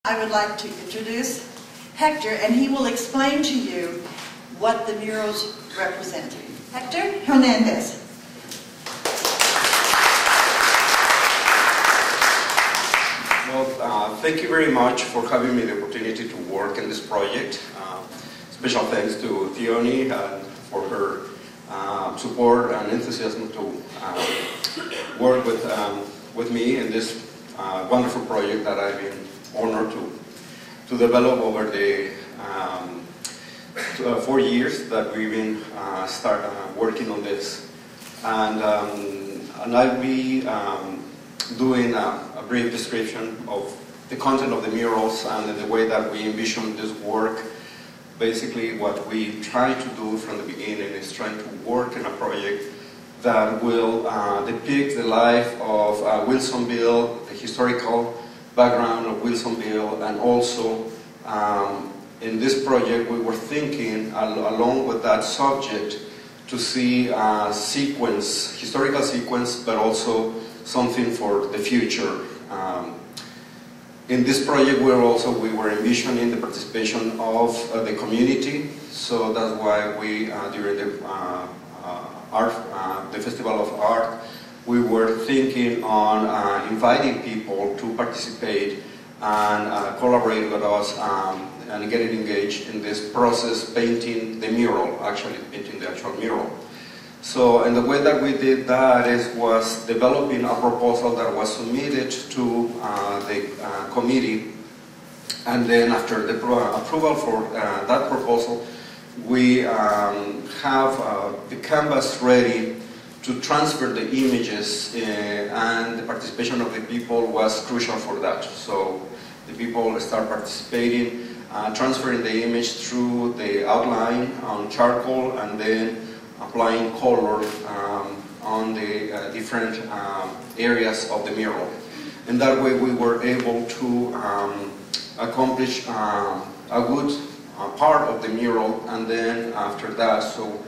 I would like to introduce Hector, and he will explain to you what the murals represent. Hector Hernandez. Well, thank you very much for having me the opportunity to work in this project. Special thanks to Theoni for her support and enthusiasm to work with me in this wonderful project that I've been honored to develop over the 4 years that we've been working on this. And I'll be doing a brief description of the content of the murals and the way that we envision this work. Basically, what we try to do from the beginning is trying to work in a project that will depict the life of Wilsonville, the historical background of Wilsonville, and also in this project we were thinking, along with that subject, to see a sequence, historical sequence, but also something for the future. In this project we were envisioning the participation of the community, so that's why we, during the Festival of Art, we were thinking on inviting people to participate and collaborate with us and getting engaged in this process, painting the mural, actually painting the actual mural. So, and the way that we did that was developing a proposal that was submitted to the committee, and then after the approval for that proposal, we have the canvas ready to transfer the images, and the participation of the people was crucial for that. So the people start participating, transferring the image through the outline on charcoal, and then applying color on the different areas of the mural. And that way we were able to accomplish a good part of the mural, and then after that, so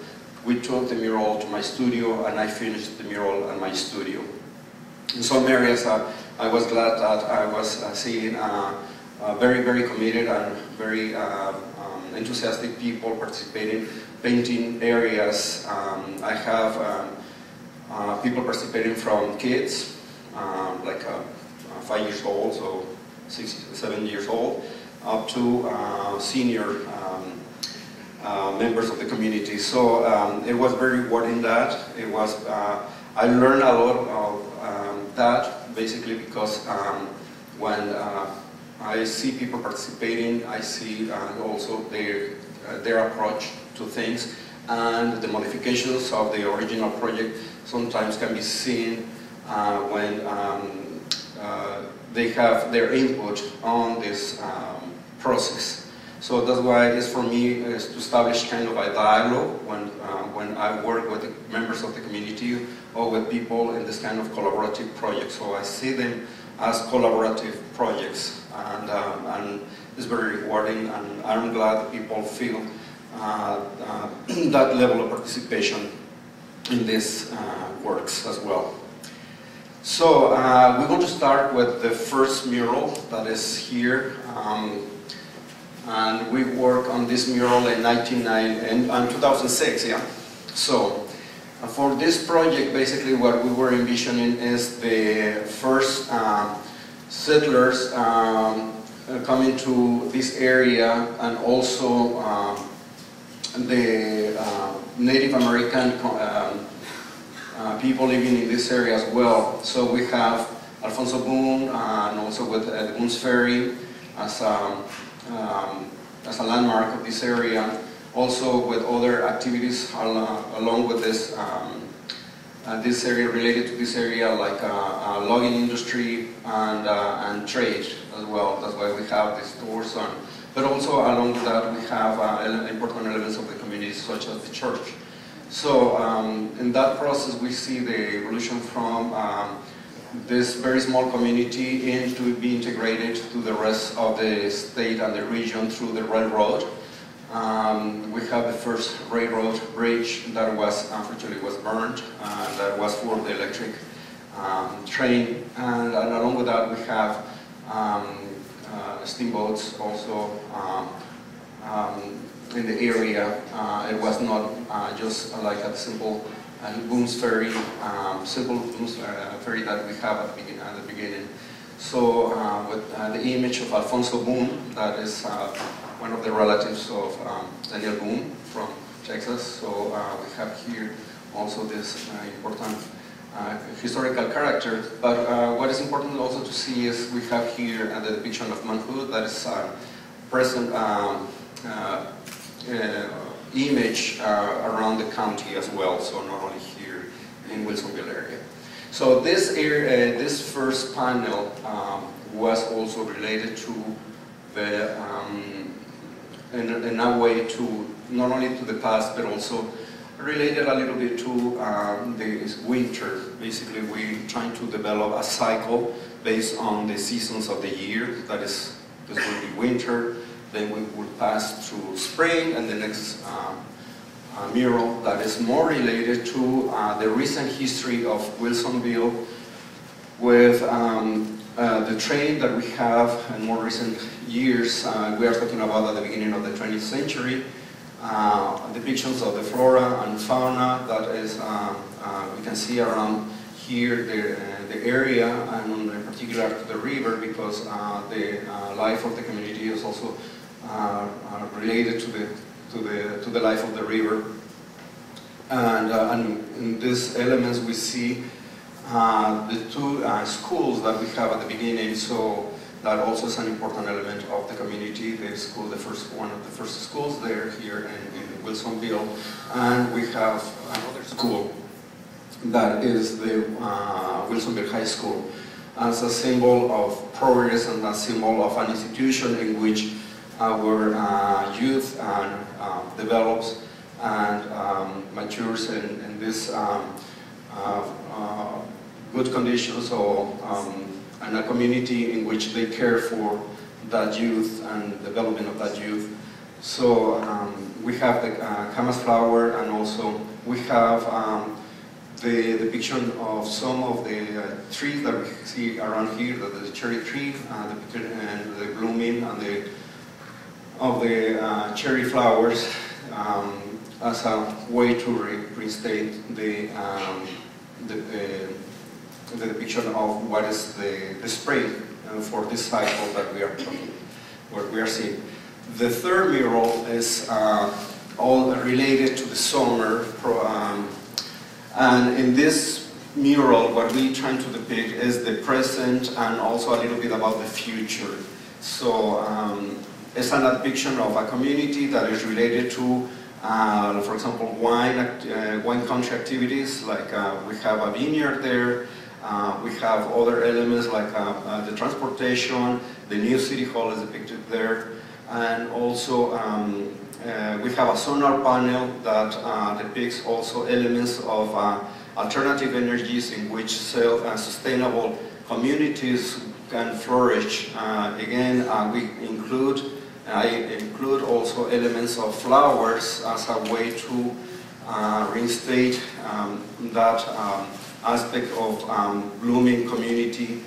we took the mural to my studio, and I finished the mural at my studio. In some areas, I was glad that I was seeing very, very committed and very enthusiastic people participating, painting areas. I have people participating from kids, like 5 years old, so 6, 7 years old, up to senior members of the community. So it was very rewarding that. It was, I learned a lot of that, basically because when I see people participating, I see also their approach to things, and the modifications of the original project sometimes can be seen when they have their input on this process. So that's why it's for me is to establish kind of a dialogue when I work with the members of the community or with people in this kind of collaborative project. So I see them as collaborative projects, and it's very rewarding, and I'm glad that people feel that level of participation in these works as well. So we're going to start with the first mural that is here. And we worked on this mural in 2006, yeah. So for this project, basically what we were envisioning is the first settlers coming to this area, and also the Native American people living in this area as well. So we have Alfonso Boone, and also with the Boone's Ferry as a landmark of this area, also with other activities along with this this area, related to this area, like logging industry and trade as well. That's why we have these stores on. But also along with that, we have important elements of the community, such as the church. So in that process, we see the evolution from this very small community into be integrated to the rest of the state and the region through the railroad. We have the first railroad bridge that was unfortunately burned, that was for the electric train, and along with that we have steamboats also in the area. It was not just like a simple Boone's Ferry, simple Boone's Ferry that we have at the beginning. So with the image of Alfonso Boone, that is one of the relatives of Daniel Boone from Texas. So we have here also this important historical character. But what is important also to see is we have here the depiction of manhood, that is present image around the county as well, so not only here in Wilsonville area. So this first panel was also related to the, in a way to, not only to the past, but also related a little bit to the winter. Basically, we're trying to develop a cycle based on the seasons of the year. That is, this will be winter, then we will pass through spring, and the next mural that is more related to the recent history of Wilsonville with the trade that we have in more recent years. We are talking about at the beginning of the 20th century, depictions of the flora and fauna that is, we can see around here the area, and in particular to the river, because the life of the community is also related to the life of the river. And in these elements we see the two schools that we have at the beginning, so that also is an important element of the community. The school, one of the first schools there here in Wilsonville, and we have another school that is the Wilsonville High School, as a symbol of progress and a symbol of an institution in which our youth develops and matures in this good conditions, or and a community in which they care for that youth and development of that youth. So we have the camas flower, and also we have the depiction of some of the trees that we see around here, the cherry tree, and the blooming and of the cherry flowers, as a way to reinstate the depiction of what is the spring for this cycle that we are seeing. The third mural is all related to the summer, and in this mural what we're trying to depict is the present and also a little bit about the future. So it's a depiction of a community that is related to, for example, wine country activities, like we have a vineyard there. We have other elements like the transportation, the new city hall is depicted there, and also we have a solar panel that depicts also elements of alternative energies in which sustainable communities can flourish. Again, I include also elements of flowers as a way to reinstate that aspect of blooming community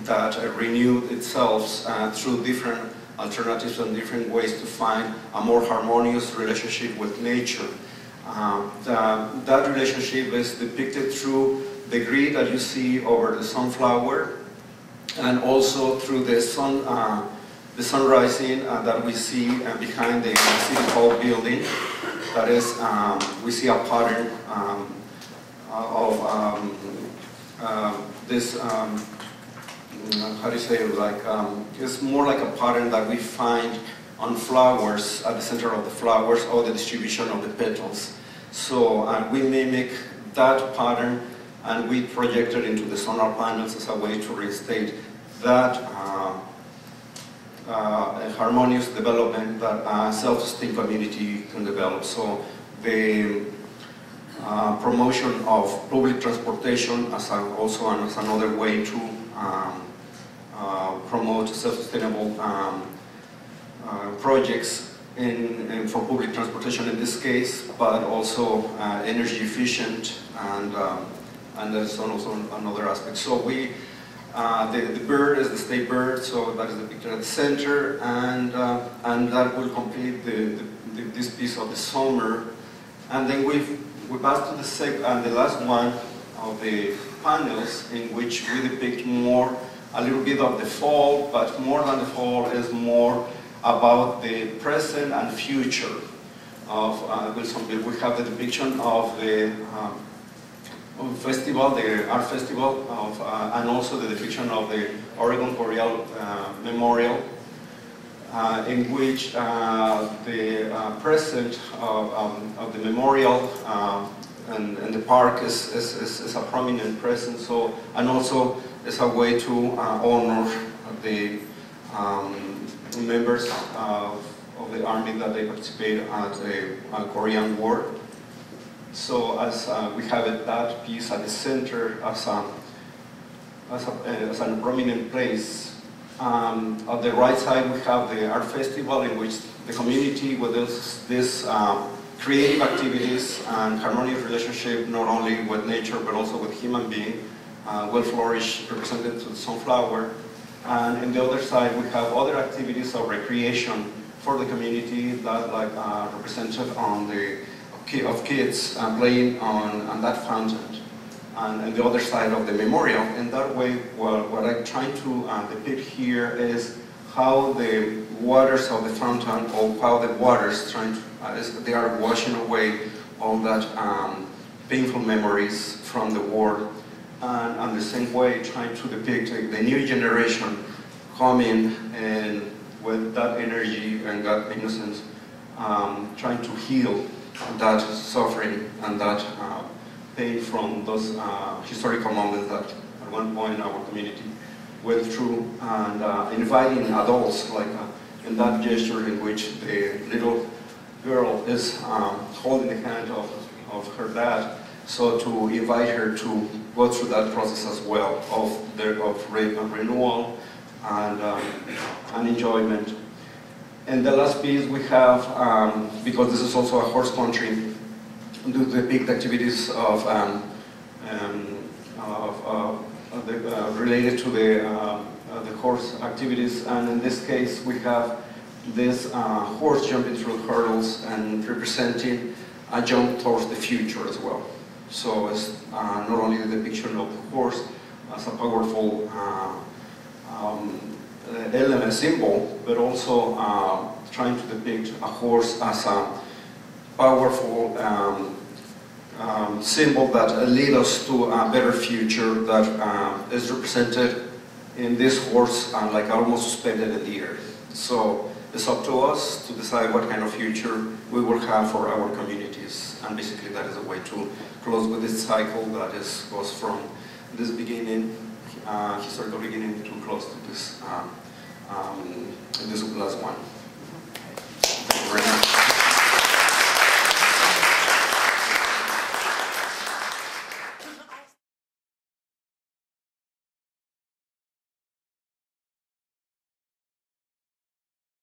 that renewed itself through different alternatives and different ways to find a more harmonious relationship with nature. That relationship is depicted through the grid that you see over the sunflower, and also through the sun rising that we see behind the City Hall building. That is, we see a pattern of this, how do you say it, like, it's more like a pattern that we find on flowers, at the center of the flowers, or the distribution of the petals. So we mimic that pattern, and we project it into the solar panels as a way to reinstate that harmonious development that a self-esteemed community can develop. So the promotion of public transportation as also as another way to promote self-sustainable projects for public transportation in this case, but also energy efficient, and there's also another aspect. So we The bird is the state bird, so that is the picture at the center, and that will complete this piece of the summer. And then we pass to the last one of the panels, in which we depict a little bit of the fall, but more than the fall is more about the present and future of Wilsonville. We have the depiction of the festival, the art festival, and also the depiction of the Oregon Boreal Memorial, in which the present of the memorial and the park is a prominent presence. So, and also is a way to honor the members of the army that they participate at the Korean War. So as we have that piece at the center as a prominent place. On the right side we have the art festival, in which the community with this creative activities and harmonious relationship not only with nature but also with human being will flourish, represented to the sunflower. And on the other side we have other activities of recreation for the community that represented on of kids playing on that fountain, and on the other side of the memorial. And that way, what I'm trying to depict here is how the waters of the fountain, or how the waters they are washing away all that painful memories from the war, and the same way trying to depict the new generation coming and with that energy and that innocence, trying to heal that suffering and that pain from those historical moments that at one point our community went through, and inviting adults, in that gesture in which the little girl is holding the hand of her dad, so to invite her to go through that process as well of renewal and enjoyment. And the last piece we have, because this is also a horse country, to depict activities related to the horse activities. And in this case, we have this horse jumping through hurdles and representing a jump towards the future as well. So it's not only the depiction of the horse as a powerful element, symbol, but also trying to depict a horse as a powerful symbol that leads us to a better future that is represented in this horse, almost suspended in the air. So it's up to us to decide what kind of future we will have for our communities, and basically that is a way to close with this cycle that goes from this beginning, historical beginning, to close to this last one.